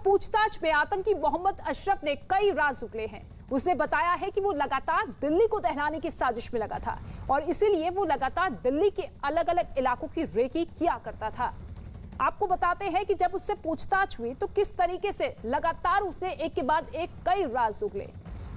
पूछताछ में आतंकी मोहम्मद अशरफ ने कई राज उगले हैं। उसने बताया है कि वो लगातार दिल्ली को दहलाने की साजिश में लगा था और इसीलिए वो लगातार दिल्ली के अलग अलग इलाकों की रेकी किया करता था। आपको बताते हैं कि जब उससे पूछताछ हुई तो किस तरीके से लगातार उसने एक के बाद एक कई राज उगले।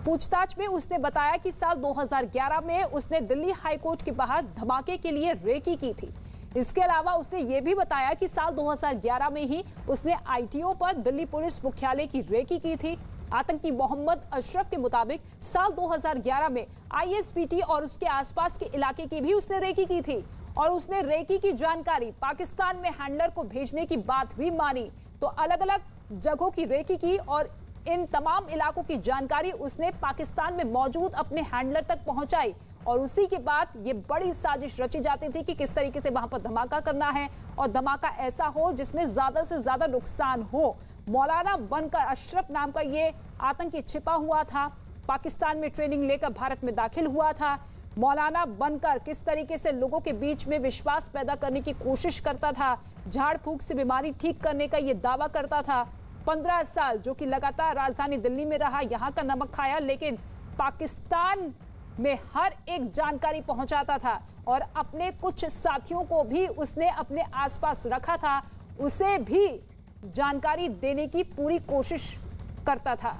पूछताछ में उसने बताया कि साल 2011 में उसने दिल्ली हाईकोर्ट के बाहर धमाके के लिए रेकी की थी। इसके अलावा उसने ये भी बताया कि साल 2011 में ही उसने आईटीओ पर दिल्ली पुलिस मुख्यालय की रेकी की थी। आतंकी मोहम्मद अशरफ के मुताबिक साल 2011 में आईएसबीटी और उसके आसपास के इलाके की भी उसने रेकी की थी और उसने रेकी की जानकारी पाकिस्तान में हैंडलर को भेजने की बात भी मानी। तो अलग अलग जगहों की रेकी की और इन तमाम इलाकों की जानकारी उसने पाकिस्तान में मौजूद अपने हैंडलर तक पहुंचाई और उसी के बाद ये बड़ी साजिश रची जाती थी कि किस तरीके से वहां पर धमाका करना है और धमाका ऐसा हो जिसमें ज्यादा से ज्यादा नुकसान हो। मौलाना बनकर अशरफ नाम का ये आतंकी छिपा हुआ था, पाकिस्तान में ट्रेनिंग लेकर भारत में दाखिल हुआ था। मौलाना बनकर किस तरीके से लोगों के बीच में विश्वास पैदा करने की कोशिश करता था, झाड़ फूंक से बीमारी ठीक करने का ये दावा करता था। 15 साल जो कि लगातार राजधानी दिल्ली में रहा, यहाँ का नमक खाया, लेकिन पाकिस्तान में हर एक जानकारी पहुंचाता था और अपने कुछ साथियों को भी उसने अपने आसपास रखा था, उसे भी जानकारी देने की पूरी कोशिश करता था।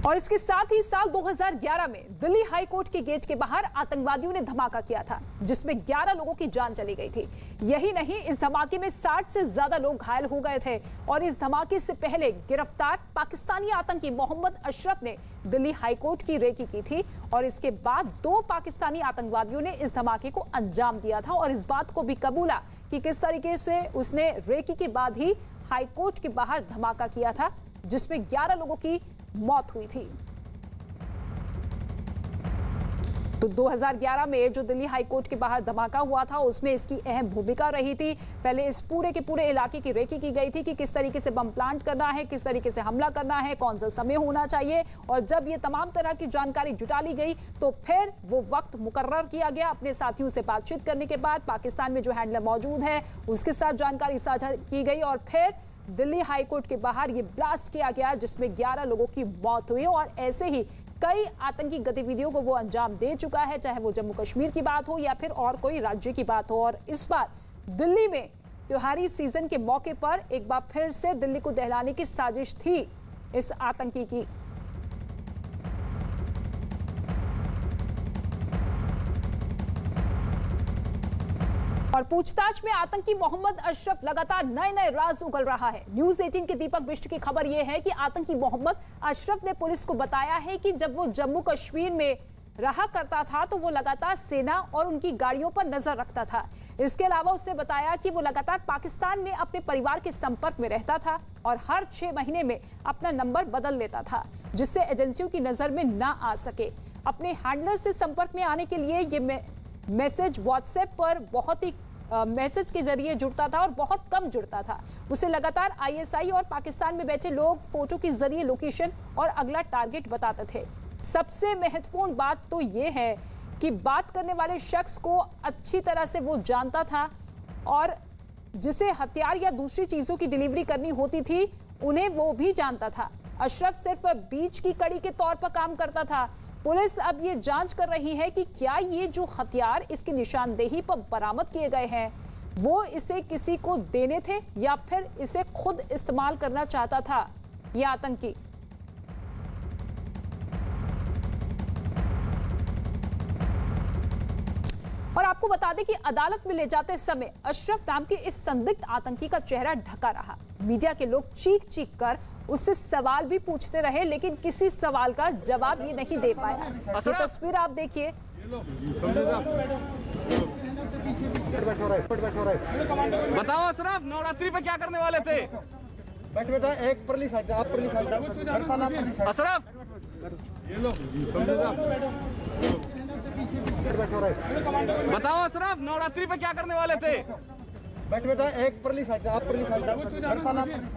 और इसके साथ ही साल 2011 में दिल्ली हाई कोर्ट के गेट के बाहर आतंकवादियों ने धमाका किया था जिसमें 11 लोगों की जान चली गई थी। यही नहीं, इस धमाके में 60 से ज्यादा लोग घायल हो गए थे और इस धमाके से पहले गिरफ्तार पाकिस्तानी आतंकी मोहम्मद अशरफ ने दिल्ली हाई कोर्ट की रेकी की थी और इसके बाद 2 पाकिस्तानी आतंकवादियों ने इस धमाके को अंजाम दिया था और इस बात को भी कबूला कि किस तरीके से उसने रेकी के बाद ही हाई कोर्ट के बाहर धमाका किया था जिसमें 11 लोगों की मौत हुई थी। तो 2011 में जो दिल्ली हाई कोर्ट के बाहर धमाका हुआ था उसमें इसकी अहम भूमिका रही थी। पहले इस पूरे के पूरे इलाके की रेकी की गई थी कि किस तरीके से बम प्लांट करना है, किस तरीके से हमला करना है, कौन सा समय होना चाहिए। और जब ये तमाम तरह की जानकारी जुटा ली गई तो फिर वो वक्त मुकर्रर किया गया। अपने साथियों से बातचीत करने के बाद पाकिस्तान में जो हैंडलर मौजूद है उसके साथ जानकारी साझा की गई और फिर दिल्ली हाई कोर्ट के बाहर ये ब्लास्ट किया गया जिसमें 11 लोगों की मौत हुई और ऐसे ही कई आतंकी गतिविधियों को वो अंजाम दे चुका है, चाहे वो जम्मू कश्मीर की बात हो या फिर और कोई राज्य की बात हो। और इस बार दिल्ली में त्योहारी सीजन के मौके पर एक बार फिर से दिल्ली को दहलाने की साजिश थी इस आतंकी की। और पूछताछ में आतंकी मोहम्मद अशरफ लगातार नए नए राज उगल रहा है। न्यूज 18 के दीपक बिष्ट की खबर यह है कि आतंकी मोहम्मद अशरफ ने पुलिस को बताया है कि जब वो जम्मू कश्मीर में रहा करता था तो वो लगातार सेना और उनकी गाड़ियों पर नजर रखता था। इसके अलावा उसने बताया कि वो लगातार पाकिस्तान में अपने परिवार के संपर्क में रहता था और हर 6 महीने में अपना नंबर बदल लेता था जिससे एजेंसियों की नजर में ना आ सके। अपने हैंडलर से संपर्क में आने के लिए ये मैसेज व्हाट्सएप पर बहुत ही मैसेज के जरिए जुड़ता था और बहुत कम जुड़ता था। उसे लगातार आईएसआई और पाकिस्तान में बैठे लोग फोटो के जरिए लोकेशन और अगला टारगेट बताते थे। सबसे महत्वपूर्ण बात तो ये है कि बात करने वाले शख्स को अच्छी तरह से वो जानता था और जिसे हथियार या दूसरी चीजों की डिलीवरी करनी होती थी उन्हें वो भी जानता था। अशरफ सिर्फ बीच की कड़ी के तौर पर काम करता था। पुलिस अब ये जांच कर रही है कि क्या ये जो हथियार इसकी निशानदेही पर बरामद किए गए हैं वो इसे किसी को देने थे या फिर इसे खुद इस्तेमाल करना चाहता था यह आतंकी। और आपको बता दें कि अदालत में ले जाते समय अशरफ नाम के इस संदिग्ध आतंकी का चेहरा ढका रहा। मीडिया के लोग चीख चीख कर उससे सवाल भी पूछते रहे लेकिन किसी सवाल का जवाब ये नहीं दे पाया। ये तस्वीर आप देखिए। बताओ अशरफ, नवरात्रि पे क्या करने वाले थे? बैठ बेटा, एक परली साइड आप परली साइड अशरफ, बताओ अशरफ, नवरात्रि पे क्या करने वाले थे? बैठ बेटा, एक परली साइड आप परली साइड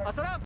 अशरफ।